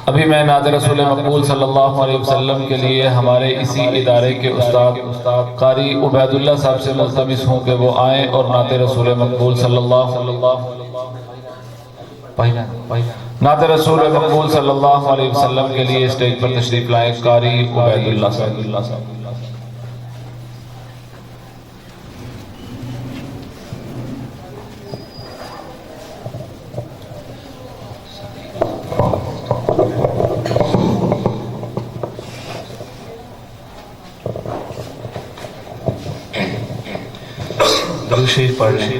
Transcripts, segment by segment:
ابھی میں نعت رسول مقبول صلی اللہ علیہ وسلم کے لیے ہمارے اسی ادارے کے استاد قاری عبید اللہ صاحب سے ملتمس ہوں کہ وہ آئیں اور نعت رسول مقبول صلی اللہ نعت رسول مقبول صلی اللہ علیہ وسلم کے لیے اسٹیج پر تشریف لائیں قاری عبید اللہ صاحب. شیر پڑھ لیں.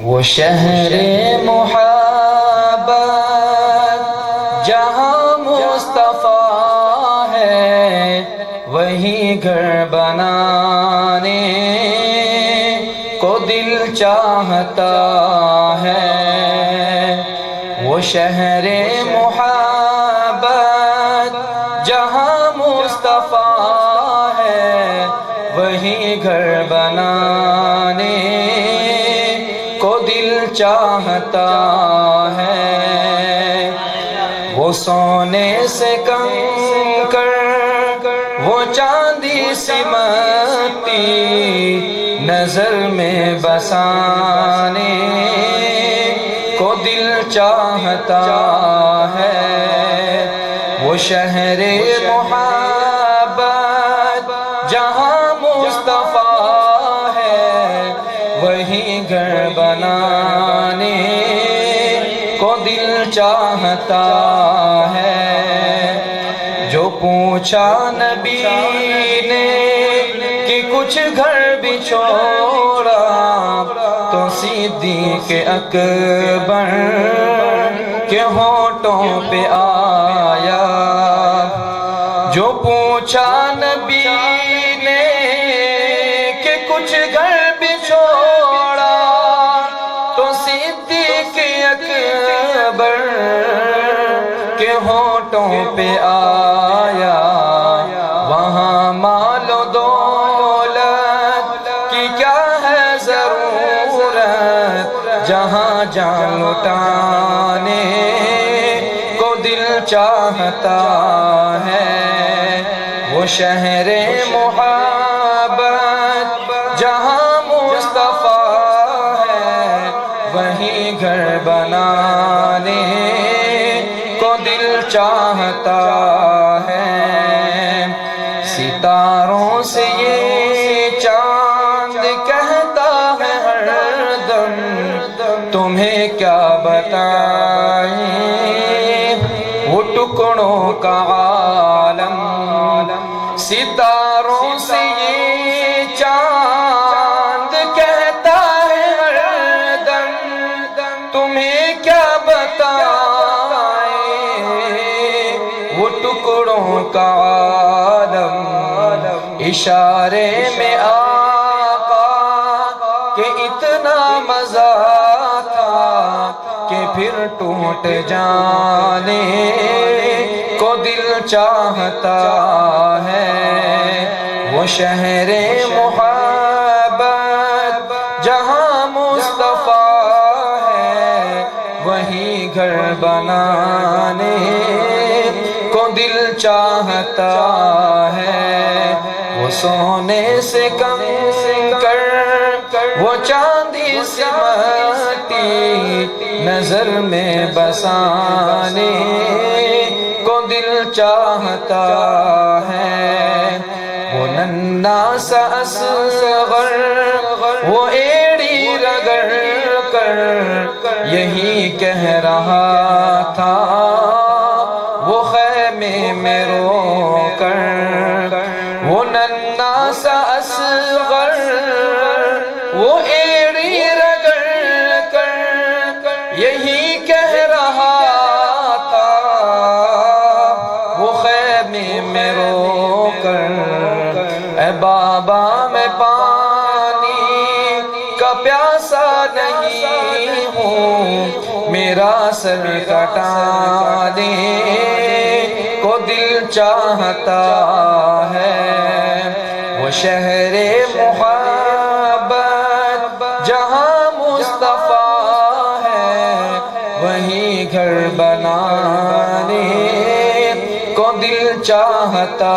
وہ شہر محبت جہاں مصطفیٰ ہے وہی گھر بنانے کو دل چاہتا ہے. وہ شہر محبت جہاں مصطفیٰ ہے وہی گھر بنانے کو دل چاہتا ہے. وہ سونے سے کنکر وہ چاندی سمتی نظر میں بسانے کو دل چاہتا ہے. وہ شہر محبت جہاں مصطفیٰ ہے وہی گھر بنانے کو دل چاہتا ہے. جو پوچھا نبی نے کہ کچھ گھر بھی چھوڑا تو صدیق اکبر کے ہونٹوں پہ آیا. جو پوچھا نبی نے کہ کچھ گھر بھی چھوڑا تو صدیق اکبر کے ہونٹوں پہ آیا. وہاں مال و دولت کی کیا ہے ضرورت جہاں جان لٹانے کو دل چاہتا ہے. وہ شہر محبت جہاں مصطفیٰ ہے وہی گھر بنانے کو دل چاہتا ہے. ستاروں سے یہ چاند کہتا ہے ہر دم تمہیں کیا بتائیں وہ ٹکڑوں کا عالم. ستاروں سے یہ چاند کہتا ہے ہر دم تمہیں کیا بتائیں وہ ٹکڑوں کا عالم. اشارے میں آقا کہ اتنا مزہ تھا کہ پھر ٹوٹ جانے کو دل چاہتا ہے. وہ شہر محبت جہاں مصطفیٰ ہے وہی گھر بنانے کو دل چاہتا ہے. وہ سونے سے کنکر وہ چاندی سمتی نظر میں بسانے کو دل چاہتا ہے. وہ ننھا سا اصغر وہ ایڑی رگڑ کر یہی کہہ رہا تھا وہ خیمے میں رو کر. وہ ننھا سا اصغر وہ ایڑی رگڑ کر یہی کہہ رہا تھا وہ خیمے میں رو کر. اے بابا میں پانی کا پیاسا نہیں ہوں میرا سر کٹانے کو دل چاہتا ہے. وہ شہر محبت کو دل چاہتا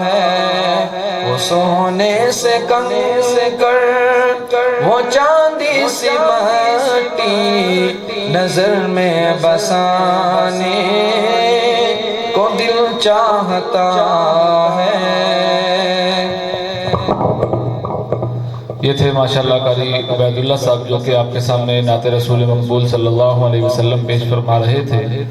ہے، وہ سونے سے کنگن کر وہ چاندی سی مٹی نظر میں بسانے کو دل چاہتا ہے۔ یہ تھے ماشاءاللہ قاری عبید اللہ صاحب جو کہ آپ کے سامنے نعت رسول مقبول صلی اللہ علیہ وسلم پیش فرما رہے تھے۔